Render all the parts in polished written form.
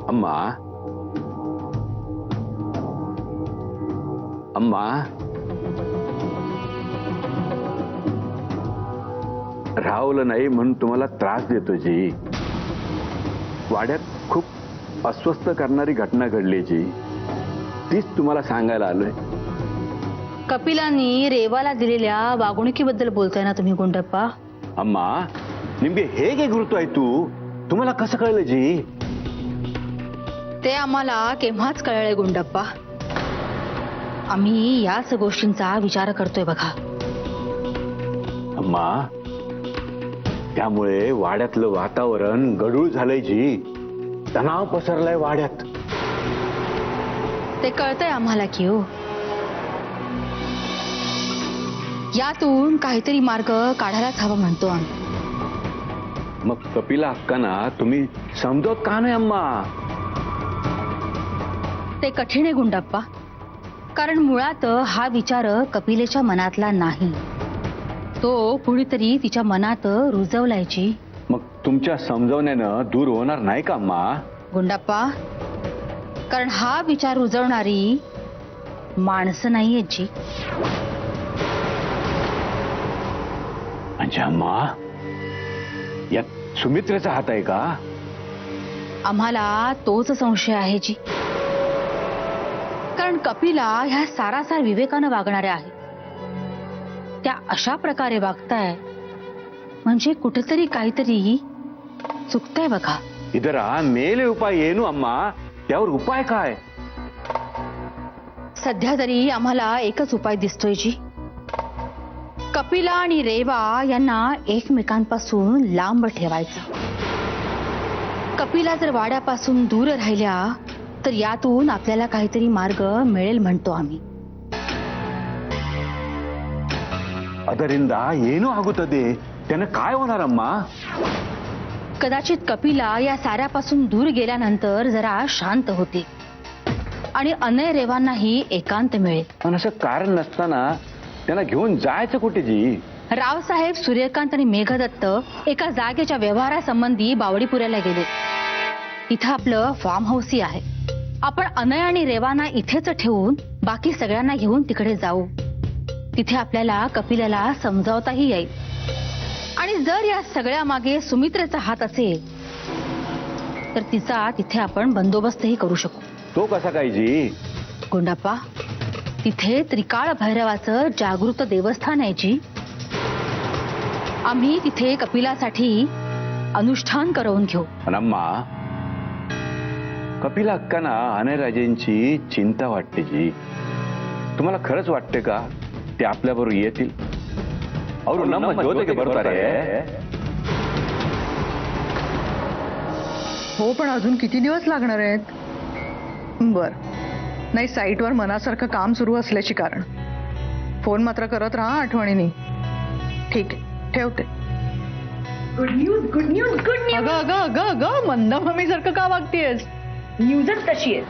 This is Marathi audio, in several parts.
अम्मा अम्मा राहुलं नाही म्हणून तुम्हाला त्रास देतो जी. वाड्यात खूप अस्वस्थ करणारी घटना घडली जी, तीच तुम्हाला सांगायला आलोय. कपिलांनी रेवाला दिलेल्या वागणुकीबद्दल बोलताय ना तुम्ही गुंडप्पा? अम्मा निम्बे हे काय करतोय तू? तुम्हाला कसं कळलं जी? ते आम्हाला केव्हाच कळलंय गुंडप्पा. आम्ही याच गोष्टींचा विचार करतोय बघा. अम्मा त्यामुळे वाड्यातलं वातावरण गढूळ झालंय जी. तणाव पसरलाय वाड्यात. ते कळतंय आम्हाला की हो. यातून काहीतरी मार्ग काढायलाच हवा म्हणतो आम्ही. मग कपिला अक्कांना तुम्ही समजवत का नाही अम्मा? ते कठीण आहे गुंडप्पा, कारण मुळात हा विचार कपिलेच्या मनातला नाही. तो कुणीतरी तिच्या मनात रुजवलायची. मग तुमच्या समजवण्यानं दूर होणार नाही का अम्मा? गुंडप्पा, कारण हा विचार रुजवणारी माणसं नाहीये जी. म्हणजे अम्मा यात सुमित्रेचा हात आहे का? आम्हाला तोच संशय आहे जी. कारण कपिला ह्या सारासार विवेकानं वागणाऱ्या आहे. त्या अशा प्रकारे वागताय म्हणजे कुठेतरी काहीतरी चुकतंय बघा. इधर मेले उपाय येणू अम्मा, त्यावर उपाय काय? सध्या तरी आम्हाला एकच उपाय दिसतोय जी. कपिला आणि रेवा यांना एकमेकांपासून लांब ठेवायचं. कपिला जर वाड्यापासून दूर राहिल्या तर यातून आपल्याला काहीतरी मार्ग मिळेल म्हणतो आम्ही. ಅದರಿಂದ ಏನೂ ಆಗುತ್ತದೆ. त्यानं काय होणार अम्मा? कदाचित कपिला या साऱ्यापासून दूर गेल्यानंतर जरा शांत होते आणि अनय रेवांनाही एकांत मिळेल. पण असं कारण नसताना त्यांना घेऊन जायचं कुठे जी? रावसाहेब, सूर्यकांत आणि मेघदत्त एका जागेच्या व्यवहारासंबंधी बावडीपुऱ्याला गेले. इथं आपलं फार्म हाऊसही आहे. आपण अनय आणि रेवांना इथेच ठेवून बाकी सगळ्यांना घेऊन तिकडे जाऊ. तिथे आपल्याला कपिलाला समजावताही येईल. आणि जर या सगळ्या मागे सुमित्रेचा हात असेल तर तिचा तिथे आपण बंदोबस्तही करू शकू. तो कसा काय जी? गुंडाप्पा, तिथे त्रिकाळ भैरवाचं जागृत देवस्थान आहे जी. आम्ही तिथे कपिलासाठी अनुष्ठान करवून घेऊ. पण अम्मा कपिला अक्कांना अनयराजेंची चिंता वाटते जी. तुम्हाला खरंच वाटते का ते आपल्याबरोबर येतील? और ನಮ್ಮ ಜೊತೆಗೆ ಬರ್ತಾರೆ? हो, पण अजून किती दिवस लागणार आहेत? बर, नाही साईटवर मनासारखं काम सुरू असल्याची कारण. फोन मात्र करत राहा आठवणीने. ठीक आहे, ठेवते. Good news, good news, good news. अगं अगं अगं अगं मंदममीसारखं का वागतेस? न्यूजच तशी आहे.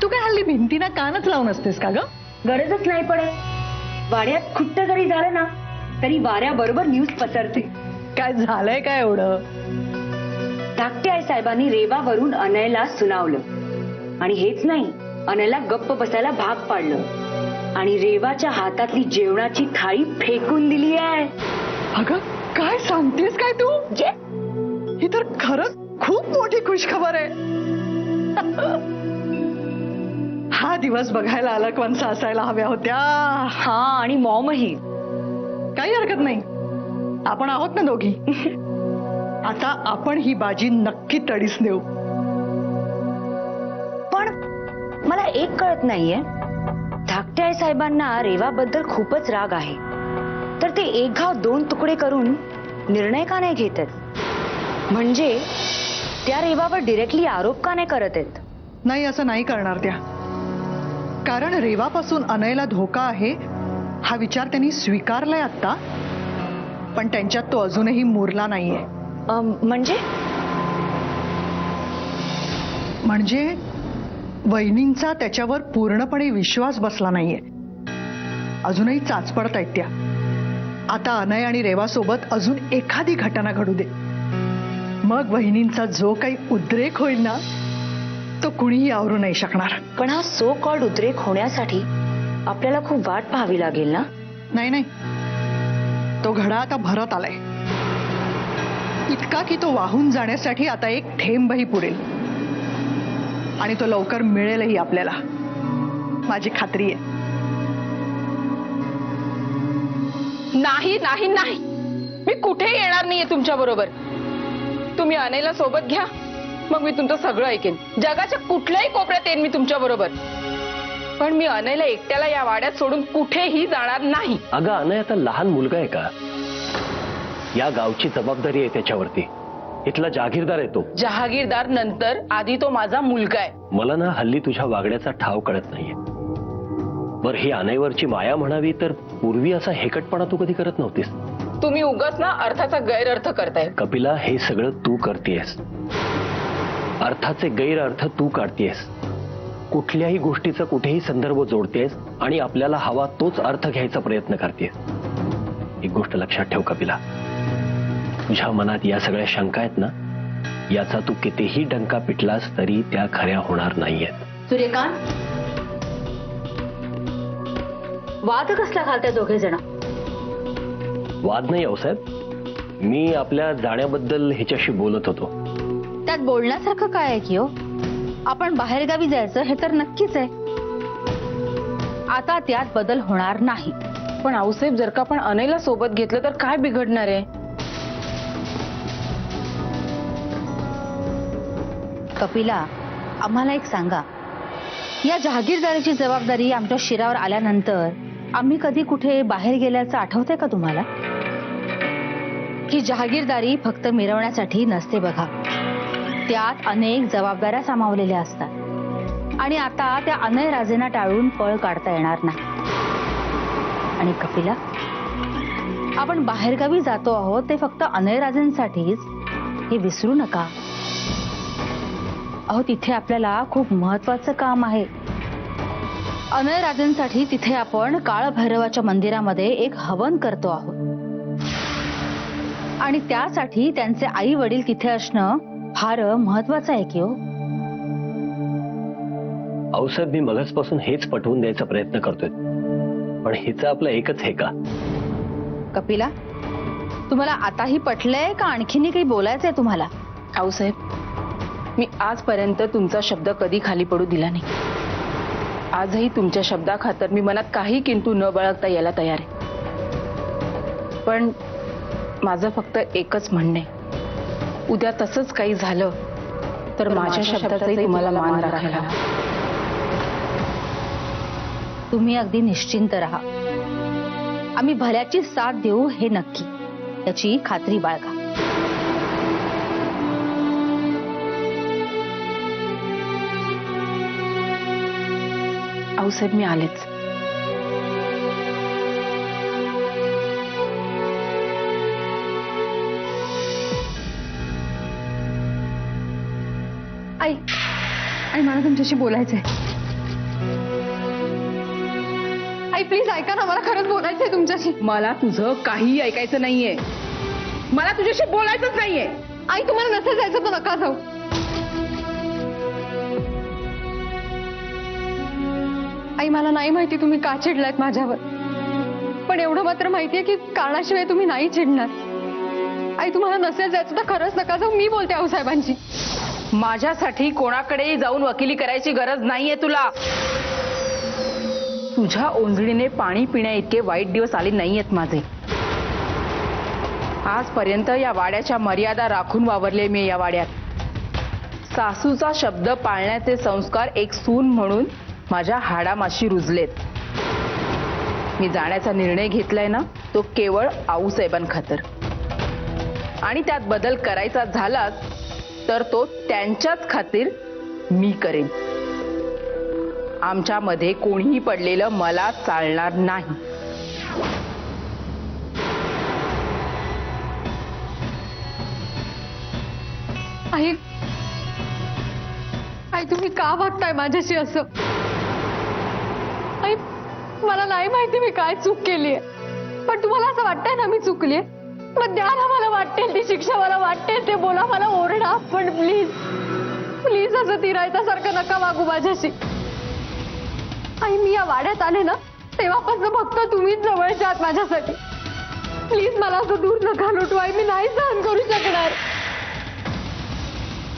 तू काय हल्ली भिंतीना कानच लावून असतेस का ग? गरजच नाही पडत. वाड्यात खुट्ट जरी झालं ना तरी वाऱ्याबरोबर न्यूज पसरते. काय झालंय काय एवढं? धाकटे आई साहेबांनी रेवावरून अनयला सुनावलं आणि हेच नाही, अनयला गप्प बसायला भाग पाडलं आणि रेवाच्या हातातली जेवणाची थाळी फेकून दिली आहे. अगं काय सांगतेस काय तू? जे ही तर खरंच खूप मोठी खुशखबर आहे. हा दिवस बघायला अलकवंसा असायला हव्या होत्या. हा, आणि मॉमही. काही हरकत नाही, आपण आहोत ना दोघी. आता आपण ही बाजी नक्की तडीस देऊ. पण मला एक कळत नाहीये, धाकटे आई साहेबांना रेवाबद्दल खूपच राग आहे, तर ते एक घाव दोन तुकडे करून निर्णय का नाही घेत आहेत? म्हणजे त्या रेवावर डिरेक्टली आरोप का नाही करत आहेत? नाही, असं नाही करणार त्या. कारण रेवापासून अनयला धोका आहे हा विचार त्यांनी स्वीकारलाय आता, पण त्यांच्यात तो अजूनही मुरला नाहीये. म्हणजे वहिनींचा त्याच्यावर पूर्णपणे विश्वास बसला नाहीये. अजूनही चाचपडत आहेत त्या. आता अनय आणि रेवासोबत अजून एखादी घटना घडू दे, मग वहिनींचा जो काही उद्रेक होईल ना तो कुणीही आवरू नाही शकणार. पण हा सो कॉल्ड उद्रेक होण्यासाठी आपल्याला खूप वाट पाहावी लागेल ना? नाही नाही, तो घडा आता भरत आलाय, इतका की तो वाहून जाण्यासाठी आता एक थेंबही पुरेल. आणि तो लवकर मिळेलही आपल्याला, माझी खात्री आहे. नाही नाही नाही, मी कुठे येणार नाहीये तुमच्या बरोबर. तुम्ही अनयला सोबत घ्या, मग मी तुमचं सगळं ऐकेन. जगाच्या कुठल्याही कोपऱ्यात येईन मी तुमच्या बरोबर, पण मी अनयला एकट्याला या वाड्यात सोडून कुठेही जाणार नाही. अगं अनय आता लहान मुलगा आहे का? या गावची जबाबदारी आहे त्याच्यावरती. इथला जहागीरदार आहे तो. जहागीरदार नंतर, आधी तो माझा मुलगा आहे. मला ना हल्ली तुझ्या वागण्याचा ठाव कळत नाहीये. बर ही अनयवरची माया म्हणावी तर पूर्वी असा हेकटपणा तू कधी करत नव्हतीस. तुम्ही उगाच ना अर्थाचा गैरअर्थ करताय. कपिला, हे सगळं तू करतेयस. अर्थाचे गैरअर्थ तू काढतेयस. कुठल्याही गोष्टीचा कुठेही संदर्भ जोडतेस आणि आपल्याला हवा तोच अर्थ घ्यायचा प्रयत्न करतेस. एक गोष्ट लक्षात ठेव कपिला, तुझ्या मनात या सगळ्या शंका आहेत ना, याचा तू कितीही डंका पिटलास तरी त्या खऱ्या होणार नाहीयेत. सूर्यकांत, वाद कसला घालताय दोघे जण? वाद नाही साहेब, मी आपल्या जाण्याबद्दल ह्याच्याशी बोलत होतो. त्यात बोलण्यासारखं काय आहे की हो? आपण बाहेरगावी जायचं हे तर नक्कीच आहे. आता त्यात बदल होणार नाही. पण आऊसाहेब, जर का आपण अनयला सोबत घेतलं तर काय बिघडणार आहे? कपिला, आम्हाला एक सांगा, या जहागीरदारीची जबाबदारी आमच्या शिरावर आल्यानंतर आम्ही कधी कुठे बाहेर गेल्याचं आठवतंय का तुम्हाला? ही जहागीरदारी फक्त मिरवण्यासाठी नसते बघा, त्यात अनेक जबाबदाऱ्या सामावलेल्या असतात. आणि आता त्या अनय राजेंना टाळून पळ काढता येणार नाही. आणि कपिला, आपण बाहेरगावी जातो आहोत ते फक्त अनय राजेंसाठीच, हे विसरू नका. अहो, तिथे आपल्याला खूप महत्वाचं काम आहे. अनय राजेंसाठी तिथे आपण काळभैरवाच्या मंदिरामध्ये एक हवन करतो आहोत. आणि त्यासाठी त्यांचे आई वडील तिथे असणं फार महत्वाचं आहे की हो? साहेब, मी मगाचपासून हेच पटवून द्यायचा प्रयत्न करतोय, पण हिचं आपलं एकच हे का? कपिला, तुम्हाला आताही पटलंय का आणखीनही काही बोलायचंय तुम्हाला? आऊसाहेब, मी आजपर्यंत तुमचा शब्द कधी खाली पडू दिला नाही. आजही तुमच्या शब्दाखातर मी मनात काही किंतु न बाळगता यायला तयार आहे. पण माझं फक्त एकच म्हणणं आहे, उद्या तसंच काही झालं तर माझ्या शब्दाचाही तुम्हाला मान राखायला हवा. तुम्ही अगदी निश्चिंत राहा. आम्ही भल्याची साथ देऊ हे नक्की, याची खात्री बाळगा. आऊसाहेब, मी आलेच. आई, आई मला तुमच्याशी बोलायचंय. आई प्लीज ऐका ना, मला खरंच बोलायचंय तुमच्याशी. मला तुझं काही ऐकायचं नाहीये. मला तुझ्याशी बोलायचंच नाहीये. आई, तुम्हाला नसेल जायचं तर नका जाऊ. आई, मला नाही माहिती तुम्ही का चिडलात माझ्यावर, पण एवढं मात्र माहितीये की कारणाशिवाय तुम्ही नाही चिडणार. आई, तुम्हाला नसेल जायचं तर खरंच नका जाऊ. मी बोलते आऊसाहेबांची. माझ्यासाठी कोणाकडेही जाऊन वकिली करायची गरज नाहीये तुला. तुझ्या ओंजळीने पाणी पिण्या इतके वाईट दिवस आले नाहीयेत माझे. आजपर्यंत या वाड्याच्या मर्यादा राखून वावरले मी या वाड्यात. सासूचा शब्द पाळण्याचे संस्कार एक सून म्हणून माझ्या हाडामाशी रुजलेत. मी जाण्याचा निर्णय घेतलाय ना, तो केवळ आऊसाहेबांखातर. आणि त्यात बदल करायचा झालाच तर तो त्यांच्याच खातीर मी करेन. आमच्यामध्ये कोणीही पडलेलं मला चालणार नाही. आई, आई तुम्ही का वागताय माझ्याशी असं? आई, मला नाही माहिती मी काय चूक केलीये, पण तुम्हाला असं वाटतंय ना मी चुकलीये? मग द्या ना, मला वाटेल ती शिक्षा, मला वाटेल ते बोला, मला ओरडा, पण प्लीज प्लीज असं तिरायतासारखं नका वागू माझ्याशी. आई मी या वाड्यात आले ना तेव्हापासून फक्त तुम्हीच जवळच्या आहात माझ्यासाठी. प्लीज मला असं दूर नका लोटू आई, मी नाही सहन करू शकणार.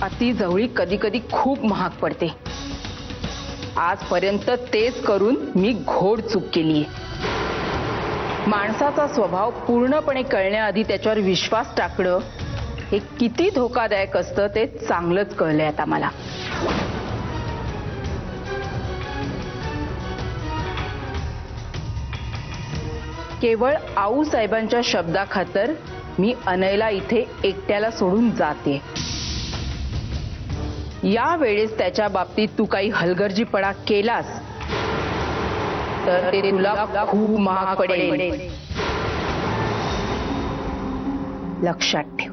अति जवळी कधी कधी खूप महाग पडते. आजपर्यंत तेच करून मी घोड चूक केलीये. माणसाचा स्वभाव पूर्णपणे कळण्याआधी त्याच्यावर विश्वास टाकणं हे किती धोकादायक असतं ते चांगलंच कळलंय आता मला. केवळ आऊ साहेबांच्या शब्दाखातर मी अनयला इथे एकट्याला सोडून जाते. या वेळेस त्याच्या बाबतीत तू काही हलगर्जीपणा केलास तर ते तुला खूप महाग पडेल. लक्षात ठेव.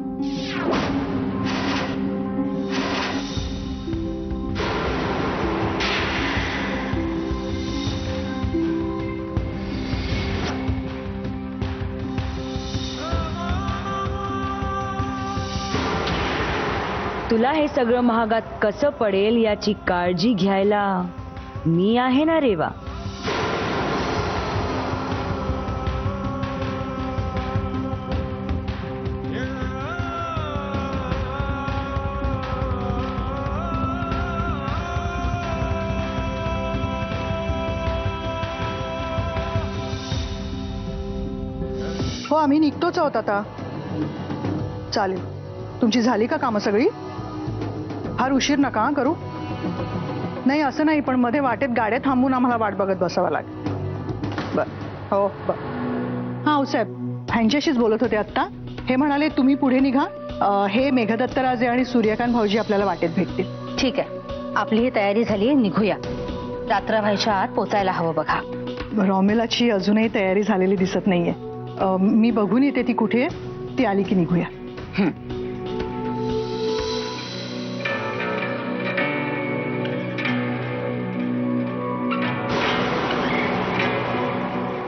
तुला हे सगळं महागात कसं पडेल याची काळजी घ्यायला मी आहे ना रेवा. हो आम्ही निघतोच आहोत आता. चालेल. तुमची झाली का कामं सगळी? फार उशीर नका हं करू. नाही असं नाही, पण मध्ये वाटेत गाड्या थांबून आम्हाला वाट बघत बसावं लागेल. बर हो बर. हा साहेब ह्यांच्याशीच बोलत होते आत्ता. हे म्हणाले तुम्ही पुढे निघा. हे मेघदत्तराजे आणि सूर्यकांत भाऊजी आपल्याला वाटेत भेटतील. ठीक आहे, आपली ही तयारी झाली, निघूया. रात्र व्हायच्या आत पोचायला हवं बघा. रॉमेलाची अजूनही तयारी झालेली दिसत नाहीये. मी बघून येते ती कुठे आहे. ती आली की निघूया.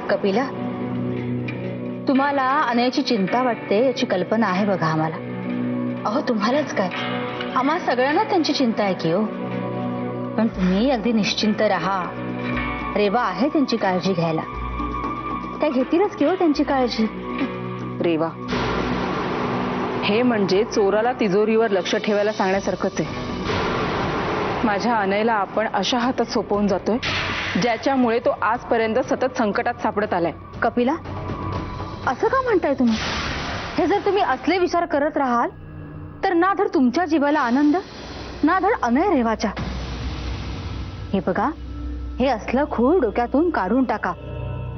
कपिला, तुम्हाला अनयाची चिंता वाटते याची कल्पना आहे बघा आम्हाला. अहो तुम्हालाच काय, आम्हा सगळ्यांना त्यांची चिंता आहे की हो. पण तुम्ही अगदी निश्चिंत राहा. रेवा आहे त्यांची काळजी घ्यायला. त्या घेतीलच की हो त्यांची काळजी. रेवा, हे म्हणजे चोराला तिजोरीवर लक्ष ठेवायला सांगण्यासारखंच आहे. माझ्या अनयला आपण अशा हातात सोपवून जातोय ज्याच्यामुळे तो आजपर्यंत सतत संकटात सापडत आलाय. कपिला, असं का म्हणताय तुम्ही? हे जर तुम्ही असले विचार करत राहाल तर ना धड तुमच्या जीवाला आनंद, ना धड अनय रेवाच्या. हे बघा, हे असलं खूळ डोक्यातून काढून टाका.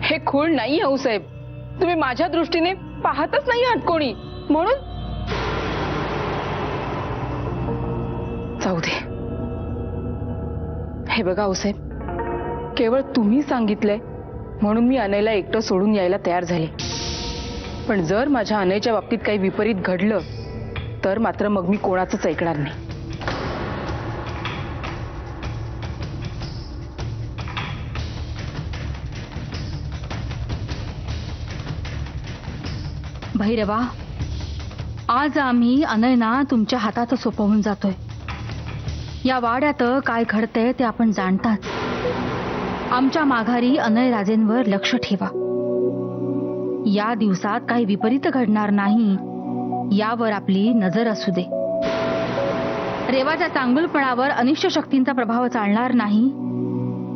हे खूळ नाही आऊ साहेब. तुम्ही माझ्या दृष्टीने पाहतच नाही आहात कोणी, म्हणून जाऊ दे. हे बघा आऊ साहेब, केवळ तुम्ही सांगितलंय म्हणून मी अनयला एकटं सोडून यायला तयार झाले. पण जर माझ्या अनयच्या बाबतीत काही विपरीत घडलं तर मात्र मग मी कोणाचंच ऐकणार नाही. भैरवा, आज आम्ही अनयना तुमच्या हातात सोपवून जातोय. या वाड्यात काय घडतंय ते आपण जाणतात. आमच्या माघारी अनय राजेंवर लक्ष ठेवा. या दिवसात काही विपरीत घडणार नाही यावर आपली नजर असू दे. रेवाच्या चांगुलपणावर अनिष्ट शक्तींचा प्रभाव चालणार नाही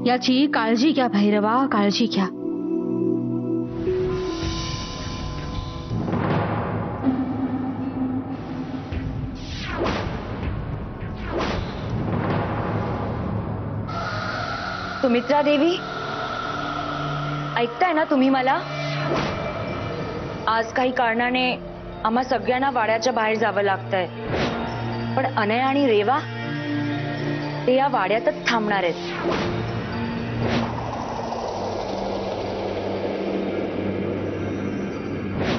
याची काळजी घ्या भैरवा, काळजी घ्या. सुमित्रा देवी, ऐकताय ना तुम्ही मला? आज काही कारणाने आम्हा सगळ्यांना वाड्याच्या बाहेर जावं लागतंय. पण अनय आणि रेवा ते या वाड्यातच थांबणार आहेत.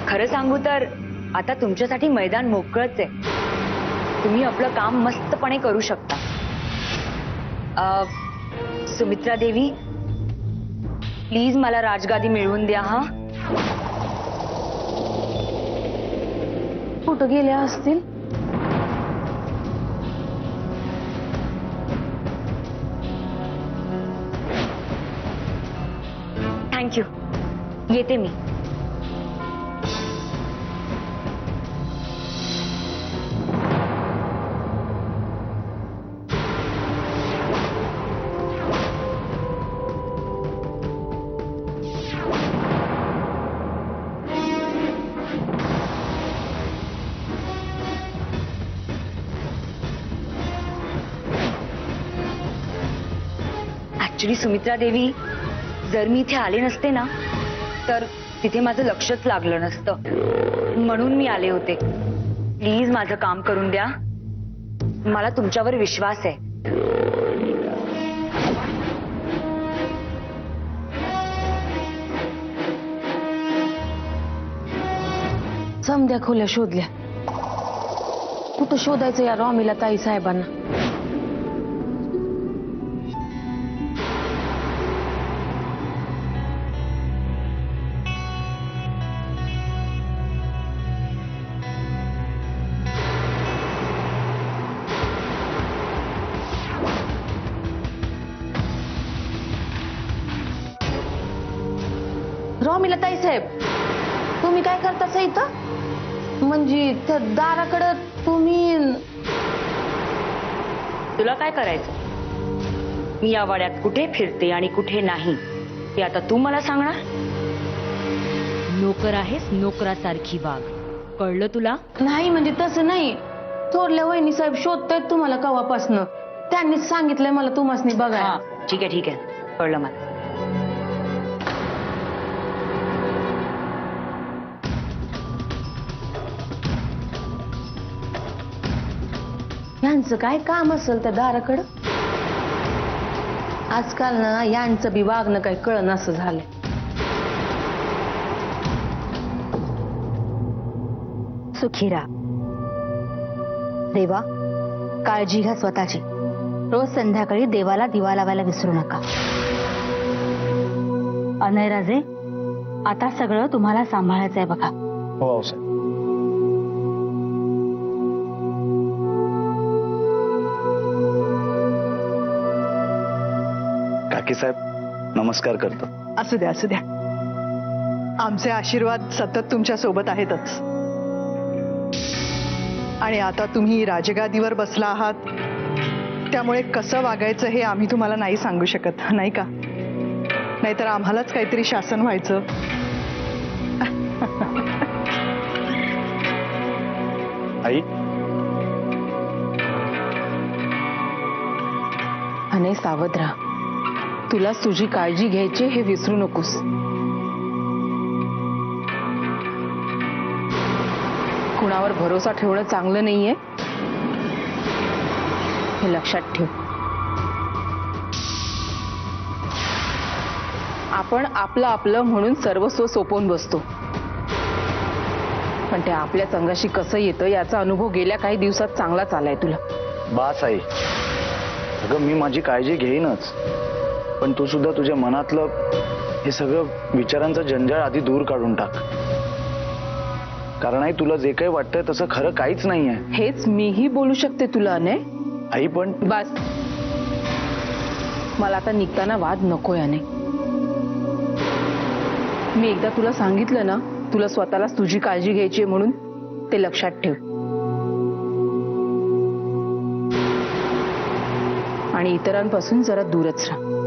खरं सांगू तर आता तुमच्यासाठी मैदान मोकळंच आहे. तुम्ही आपलं काम मस्तपणे करू शकता. सुमित्रा देवी, प्लीज मला राजगादी मिळवून द्या. हा, कुठं गेल्या असतील? थँक्यू. येते मी. ऍक्च्युली सुमित्रा देवी, जर मी इथे आले नसते ना तर तिथे माझं लक्षच लागलं नसतं. म्हणून मी आले होते. प्लीज माझं काम करून द्या. मला तुमच्यावर विश्वास आहे. समध्या खोल्या शोधल्या. कुठं शोधायचं या रॉमीला ताई साहेबांना? रॉमीला ताई साहेब, तुम्ही काय करता इथं? म्हणजे त्या दाराकडं तुम्ही? तुला काय करायचं? मी या वाड्यात कुठे फिरते आणि कुठे नाही ते आता तू मला सांगणार? नोकर आहेस, नोकरासारखी वाग. कळलं तुला? नाही म्हणजे तसं नाही. थोरल्या वहिनी साहेब शोधतायत तुम्हाला कवापासनं. त्यांनीच सांगितलंय मला तुम्हासनी बघा. हा, ठीक आहे ठीक आहे, कळलं मला. यांचं काय काम असेल त्या दाराकडं? आजकाल ना यांचं बी वागणं काही कळण असं झालंय. सुखी राहा. देवा, काळजी घ्या स्वतःची. रोज संध्याकाळी देवाला दिवा लावायला विसरू नका. अनयराजे, आता सगळं तुम्हाला सांभाळायचंय बघा. हो साहेब. काकी साहेब, नमस्कार करतो. असू द्या असू द्या. आमचे आशीर्वाद सतत तुमच्या सोबत आहेतच. आणि आता तुम्ही राजगादीवर बसला आहात, त्यामुळे कसं वागायचं हे आम्ही तुम्हाला नाही सांगू शकत, नाही का? नाहीतर आम्हालाच काहीतरी शासन व्हायचं. आई, अने सावध राहा. तुला तुझी काळजी घ्यायची हे विसरू नकोस. कुणावर भरोसा ठेवणं चांगलं नाहीये हे लक्षात ठेव. आपण आपलं आपलं म्हणून सर्वस्व सोपवून बसतो, पण ते आपल्या संघाशी कसं येतं याचा अनुभव गेल्या काही दिवसात चांगलाच आलाय तुला. बास आई. अगं मी माझी काळजी घेईनच, पण तू सुद्धा तुझ्या मनातलं हे सगळं विचारांचं जंजाळ आधी दूर काढून टाक. कारण आई, तुला जे काही वाटतंय तसं खरं काहीच नाहीये. हेच मीही बोलू शकते तुला अनय. आई पण बस, मला आता निघताना वाद नकोय अनय. मी एकदा तुला सांगितलं ना, तुला स्वतःलाच तुझी काळजी घ्यायची म्हणून, ते लक्षात ठेव. आणि इतरांपासून जरा दूरच राहा.